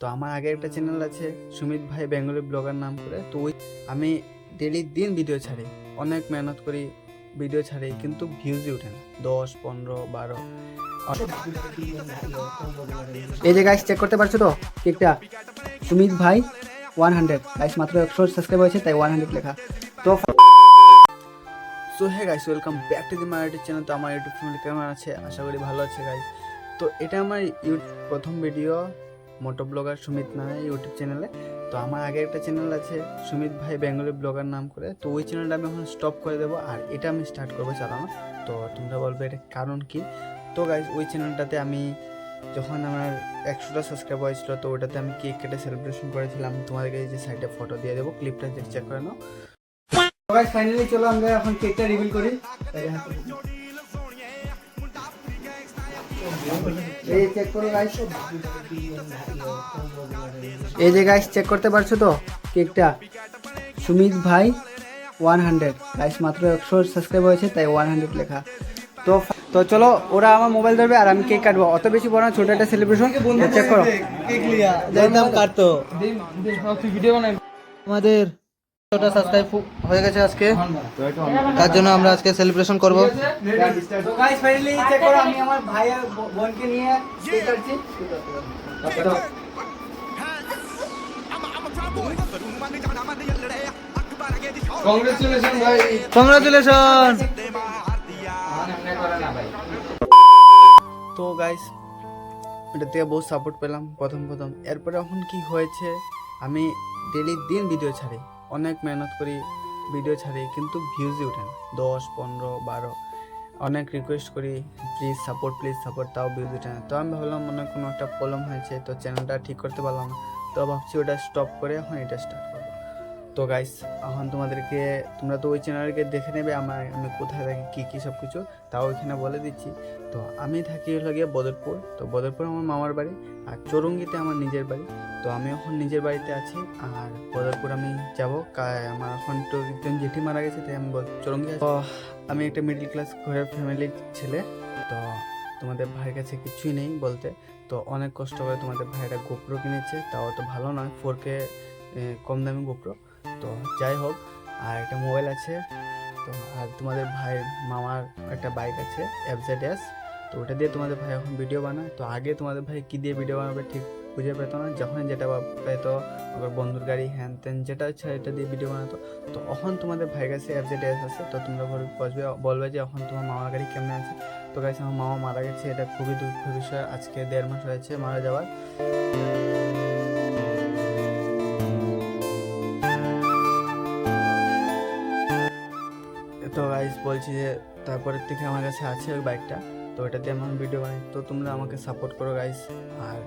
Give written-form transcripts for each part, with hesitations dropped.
তো আমার আগে একটা চ্যানেল আছে সুমিত ভাই বেঙ্গলি ব্লগার নাম করে। তো ওই আমি ডেলি দিন ভিডিও ছাড়ি, অনেক মেহনত করি, ভিডিও ছাড়ি, কিন্তু ভিউজই ওঠে না, 10, 15, 12। এই যে গাইস চেক করতে পারছো তো কেকটা সুমিত ভাই 100 গাইস মাত্র 100 সাবস্ক্রাইব হয়েছে তাই 100 লেখা। তো so hey guys, welcome back to the my YouTube channel. তো আমার ইউটিউব ফ্যামিলি কেমন আছে? আশা করি ভালো আছে গাইস। তো এটা আমার প্রথম ভিডিও মোটো ব্লগার সুমিত নামে ইউটিউব চ্যানেলে। তো আমার আগে একটা চ্যানেল আছে সুমিত ভাই বেঙ্গলি ব্লগার নাম করে। তো ওই চ্যানেলটা আমি এখন স্টপ করে দেবো আর এটা আমি স্টার্ট করবো চালানো। তো তোমরা বলবে এটা কারণ কি? তো গাইস, ওই চ্যানেলটাতে আমি যখন আমার 100টা সাবস্ক্রাইব হয়েছিল, তো ওটাতে আমি কেক কেটে সেলিব্রেশন করেছিলাম। তোমাদেরকে এই যে সাইডে ফটো দিয়ে দেবো, ক্লিপটা চেক করে নাও। গাইস ফাইনালি চলো আমরা এখন কেকটা রিভিল করি। এই চেক করো গাইস, এই যে গাইস চেক করতে পারছো তো কেকটা সুমিত ভাই 100 গাইস মাত্র 100 সাবস্ক্রাইব হয়েছে তাই 100 লেখা। তো তো চলো, ওরা আমার মোবাইল ধরবে আর আমি কেক কাটবো। অত বেশি বড় না, ছোট একটা সেলিব্রেশন। চেক করো কেক লিয়া যাইতাম কাটতো ভিডিও বানাই। আমাদের 100টা সাবস্ক্রাইব হয়ে গেছে আজকে, তার জন্য আমরা আজকে সেলিব্রেশন করব। তো গাইস ফাইনালি চেক করো, আমি আমার ভাই আর বোনকে নিয়ে কেক কাটছি। তো কংগ্রেচুলেশন ভাই, কংগ্রেচুলেশন। তো গাইস, এটা থেকে বহুত সাপোর্ট পেলাম প্রথম। এরপরে এখন কি হয়েছে, আমি ডেলি দিন ভিডিও ছাড়ি, অনেক মেহনত করি, ভিডিও ছাড়ি, কিন্তু ভিউজই ওঠে না, 10, 15, 12। অনেক রিকোয়েস্ট করি প্লিজ সাপোর্ট, তাও ভিউজ ওঠে না। তো আমি ভাবলাম মনে হয় কোনো একটা প্রবলেম হয়েছে, তো চ্যানেলটা ঠিক করতে পারলাম না। তো ভাবছি ওটা স্টপ করে এখন এটা স্টার্ট করবো। তো গাইস, এখন তোমরা তো ওই চ্যানেলকে দেখে নেবে আমি কোথায় থাকি, কী সব কিছু, তাও ওইখানে বলে দিচ্ছি। তো আমি থাকি হলো গিয়ে বদরপুর। তো বদরপুর আমার মামার বাড়ি, আর চৌরঙ্গিতে আমার নিজের বাড়ি। তো আমি এখন নিজের বাড়িতে আছি, আর বদরপুর আমি যাব। আমার এখন তো একজন জেঠি মারা গেছে, তাই আমি চৌরঙ্গি আছি। তো আমি একটা মিডল ক্লাস ঘরের ফ্যামিলির ছেলে। তো তোমাদের ভাইয়ের কাছে কিছুই নেই বলতে। তো অনেক কষ্ট করে তোমাদের ভাইটা গোপ্রো কিনেছে, তাও তো ভালো নয়, 4K কম দামি গোপ্রো। তো যাই হোক, আর একটা মোবাইল আছে। তো আর তোমাদের ভাইয়ের মামার একটা বাইক আছে FZS। তো ওটা দিয়ে তোমাদের ভাই এখন ভিডিও বানায়। তো আগে তোমাদের ভাই কী দিয়ে ভিডিও বানাবে ঠিক বুঝে পেতো না, যখন যেটা পেতো, আবার বন্ধুর গাড়ি হ্যান ত্যান যেটা ইচ্ছা এটা দিয়ে ভিডিও বানাতো। তো এখন তোমাদের ভাইয়ের কাছে FZS আছে। তো তোমরা বলবে যে এখন তোমার মামার গাড়ি কেমনে আছে। তো গাইছে আমার মামা মারা গেছে, এটা খুবই দুঃখের বিষয়। আজকে 1.5 মাস হয়েছে মারা যাওয়ার। তো গাইস বলছি যে তারপরের থেকে আমার কাছে আছে ওই বাইকটা, তো ওটা দিয়ে আমি ভিডিও বানাই। তো তোমরা আমাকে সাপোর্ট করো গাইস। আর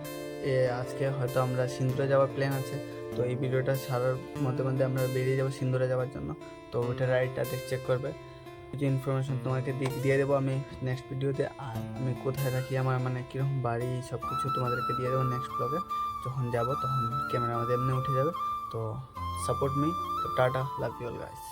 আজকে হয়তো আমরা সিন্দুরে যাওয়ার প্ল্যান আছে। তো এই ভিডিওটা ছাড়ার মধ্যে আমরা বেরিয়ে যাবো সিন্দুরে যাওয়ার জন্য। তো ওইটা রাইডটা চেক করবে, কিছু ইনফরমেশন তোমাকে দিয়ে দেবো আমি নেক্সট ভিডিওতে। আর আমি কোথায় থাকি, আমার মানে কীরকম বাড়ি, সব কিছু তোমাদেরকে দিয়ে দেবো নেক্সট ব্লগে। যখন যাব তখন ক্যামেরা আমাদের এমনি উঠে যাবে। তো সাপোর্ট মি। তো tata, love you all guys.